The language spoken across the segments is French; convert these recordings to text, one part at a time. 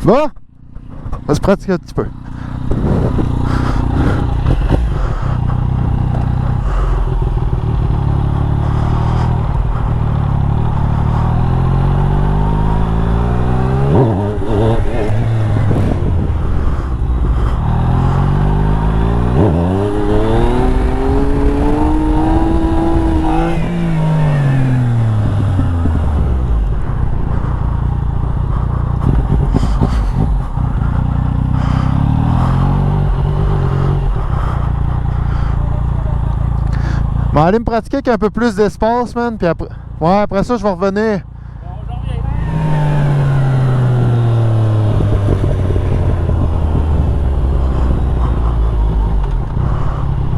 Bon, on va se pratiquer un petit peu. Bon, aller me pratiquer avec un peu plus d'espace, man, puis après... Ouais, après ça, je vais revenir.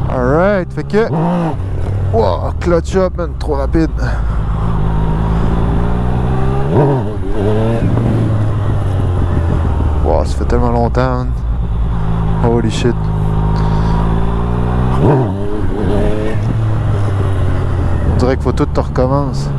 Alright, fait que... Wow, clutch up, man, trop rapide. Wow, ça fait tellement longtemps, man. Holy shit. On dirait qu'il faut tout recommence.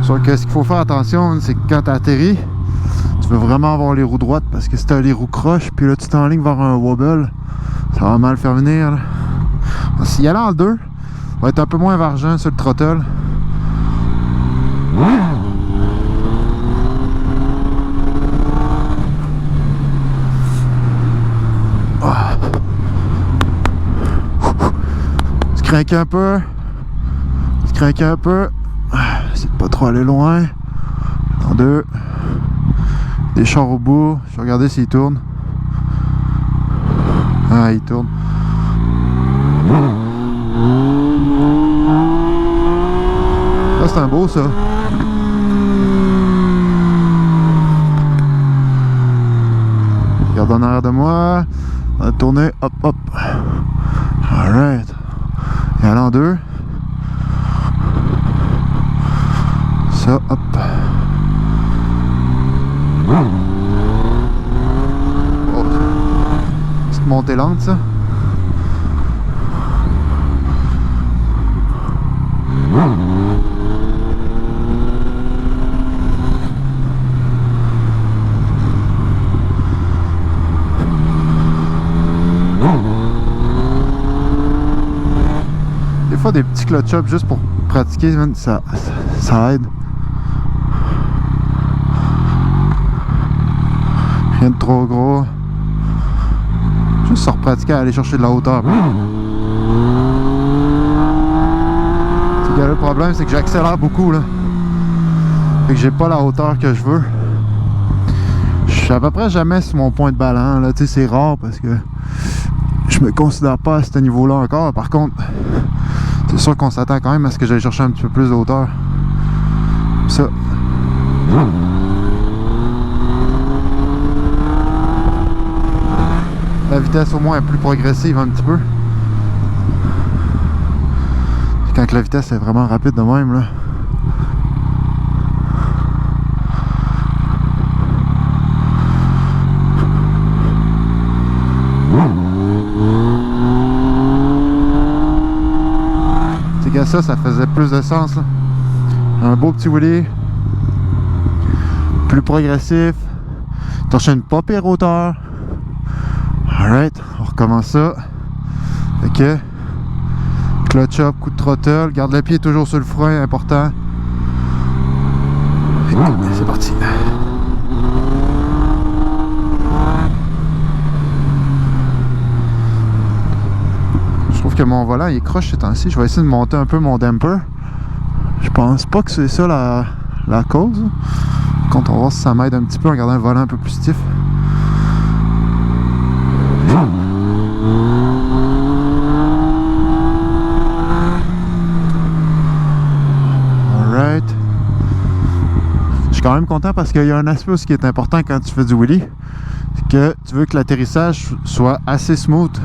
Sauf que ce qu'il faut faire attention, c'est que quand tu atterris, tu veux vraiment avoir les roues droites, parce que si tu as les roues croches, puis là tu t'enlignes vers un wobble, ça va mal faire venir. S'il y a là en deux, va être un peu moins vargent sur le throttle. Se craquer un peu. Se craquer un peu. Essaye de pas trop aller loin. En deux. Des chars au bout. Je vais regarder s'il tourne. Ah, il tourne. Là, c'est un beau, ça. Regarde en arrière de moi. On va tourner. Hop, hop. Alright. Et aller en deux. Ça, hop. Oh. Petite montée lente, ça. Des fois, des petits clutch-ups juste pour pratiquer, ça aide. Rien de trop gros. Juste se repratiquer à aller chercher de la hauteur. Le problème, c'est que j'accélère beaucoup, là. Fait que j'ai pas la hauteur que je veux. Je suis à peu près jamais sur mon point de ballon, là. Tu sais, c'est rare parce que je me considère pas à ce niveau-là encore. Par contre, c'est sûr qu'on s'attend quand même à ce que j'aille chercher un petit peu plus de hauteur. Ça. La vitesse au moins est plus progressive un petit peu. Quand la vitesse est vraiment rapide de même, là. C'est que ça faisait plus de sens, là. Un beau petit wheelie. Plus progressif. Torcher une pas pire hauteur. Alright, on recommence ça. Fait que clutch up, coup de throttle, garde le pied toujours sur le frein, important. Et c'est parti. Je trouve que mon volant il est croche ces temps-ci. Je vais essayer de monter un peu mon damper. Je pense pas que c'est ça la cause. Quand on va voir si ça m'aide un petit peu en gardant le volant un peu plus stiff. Alright. Je suis quand même content parce qu'il y a un aspect aussi qui est important quand tu fais du wheelie. C'est que tu veux que l'atterrissage soit assez smooth.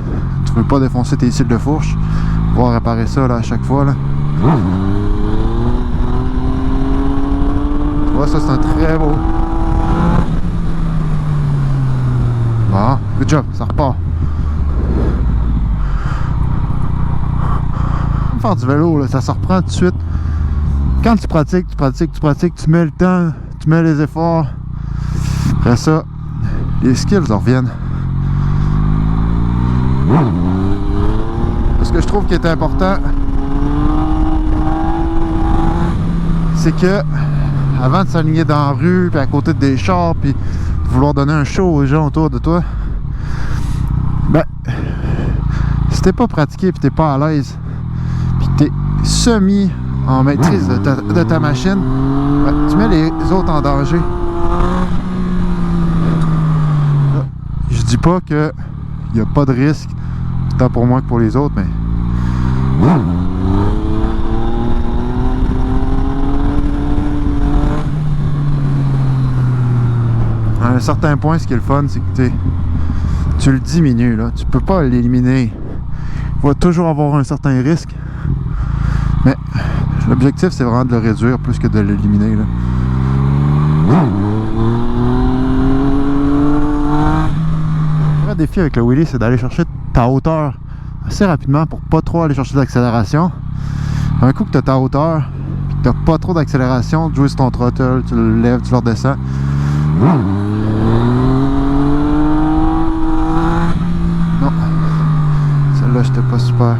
Tu veux pas défoncer tes cils de fourche. On va réparer ça là, à chaque fois. Là. Tu vois, ça c'est un très beau. Bon, good job, ça repart. Faire du vélo, là, ça se reprend tout de suite. Quand tu pratiques, tu mets le temps, tu mets les efforts. Après ça, les skills reviennent. Ce que je trouve qui est important, c'est que avant de s'aligner dans la rue, puis à côté des chars, puis de vouloir donner un show aux gens autour de toi, ben, si t'es pas pratiqué, puis t'es pas à l'aise, puis t'es semi en maîtrise de ta machine, ben, tu mets les autres en danger. Là, je dis pas que il n'y a pas de risque, tant pour moi que pour les autres, mais à un certain point, ce qui est le fun, c'est que tu le diminues, là. Tu peux pas l'éliminer. Il va toujours avoir un certain risque. Mais l'objectif, c'est vraiment de le réduire plus que de l'éliminer. Le vrai défi avec le wheelie, c'est d'aller chercher ta hauteur assez rapidement pour pas trop aller chercher d'accélération. Un coup que tu as ta hauteur, et que tu n'as pas trop d'accélération, tu joues sur ton throttle, tu le lèves, tu le redescends. Non, celle-là, j'étais pas super.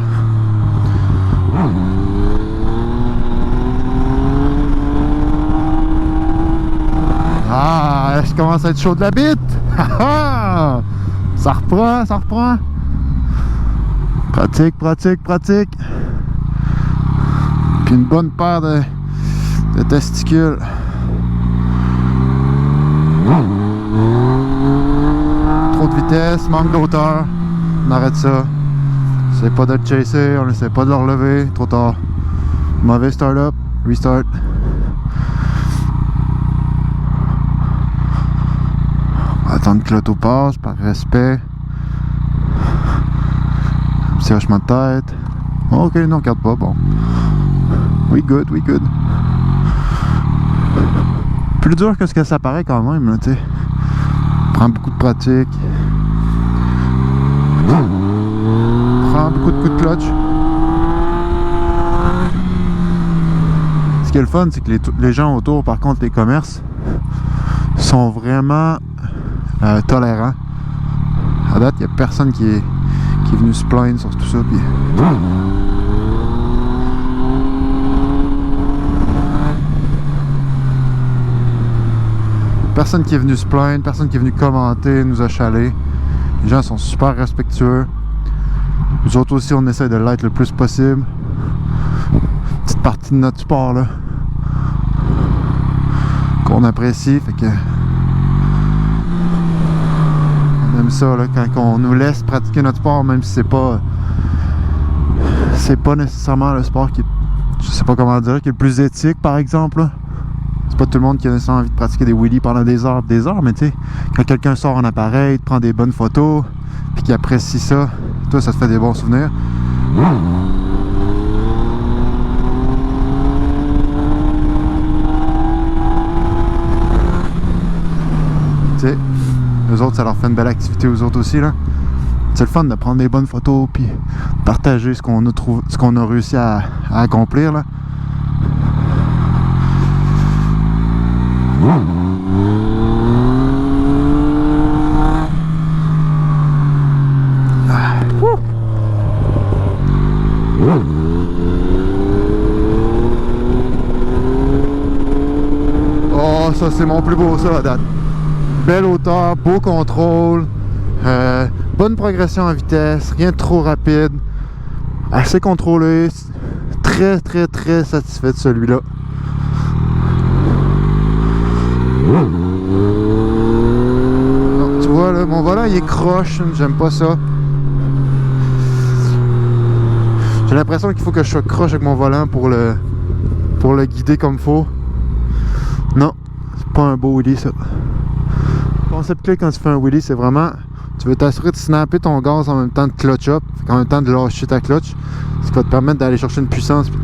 Ah, je commence à être chaud de la bite. Ça reprend, ça reprend. Pratique, pratique, pratique. Puis une bonne paire de testicules. Trop de vitesse, manque d'auteur. On arrête ça. On essaie pas de le chasser, on essaie pas de le relever. Trop tard. Mauvais start-up. Restart. Attendre que l'auto passe par respect. Un petit hochement de tête. Ok, non, regarde pas, bon. We good, we good. Plus dur que ce que ça paraît quand même, là, tu sais. Prend beaucoup de pratique. Prend beaucoup de coups de clutch. Ce qui est le fun, c'est que les gens autour, par contre, les commerces, sont vraiment tolérants. À date, il n'y a personne qui est venu se plaindre sur tout ça. Puis... personne qui est venu se plaindre, personne qui est venu commenter, nous achaler. Les gens sont super respectueux. Nous autres aussi, on essaie de l'être le plus possible. Petite partie de notre sport, là, qu'on apprécie, fait que on aime ça, là, quand on nous laisse pratiquer notre sport, même si c'est pas nécessairement le sport qui est, je sais pas comment dire, qui est le plus éthique, par exemple, là. C'est pas tout le monde qui a nécessairement envie de pratiquer des wheelies pendant des heures, mais tu sais, quand quelqu'un sort en appareil, te prend des bonnes photos, puis qu'il apprécie ça, toi, ça te fait des bons souvenirs. Tu sais, eux autres, ça leur fait une belle activité aux autres aussi, là. C'est le fun de prendre des bonnes photos, puis partager ce qu'on a réussi à accomplir, là. Oh, ça c'est mon plus beau ça à date. Belle hauteur, beau contrôle, bonne progression en vitesse, rien de trop rapide, assez contrôlé, très très très satisfait de celui-là. mon volant il est croche, j'aime pas ça. J'ai l'impression qu'il faut que je sois croche avec mon volant pour le guider comme faut. Non, c'est pas un beau wheelie ça. Le concept clé quand tu fais un wheelie, c'est vraiment, tu veux t'assurer de snapper ton gaz en même temps de clutch up, en même temps de lâcher ta clutch, ce qui va te permettre d'aller chercher une puissance et de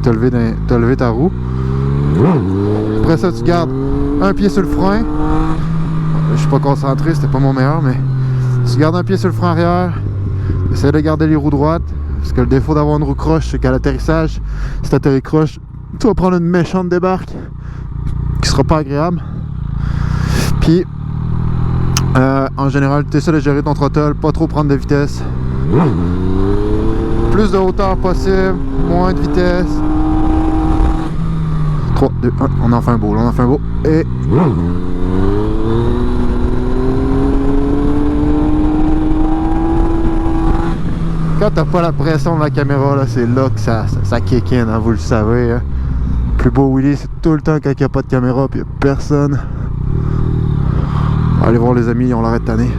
te lever ta roue. Après ça, tu gardes un pied sur le frein. Je suis pas concentré, c'était pas mon meilleur, mais tu gardes un pied sur le frein arrière, essaie de garder les roues droites, parce que le défaut d'avoir une roue croche, c'est qu'à l'atterrissage, si t'atterris croche, tu vas prendre une méchante débarque qui sera pas agréable. Puis en général, tu essaies de gérer ton throttle, pas trop prendre de vitesse, plus de hauteur possible, moins de vitesse. 3, 2, 1, on en fait un beau, on en fait un beau, et quand t'as pas la pression de la caméra, là, c'est là que ça kick in, hein, vous le savez. Hein. Le plus beau wheelie, c'est tout le temps quand il n'y a pas de caméra et il n'y a personne. Allez voir les amis, ils ont l'arrêt de tanner.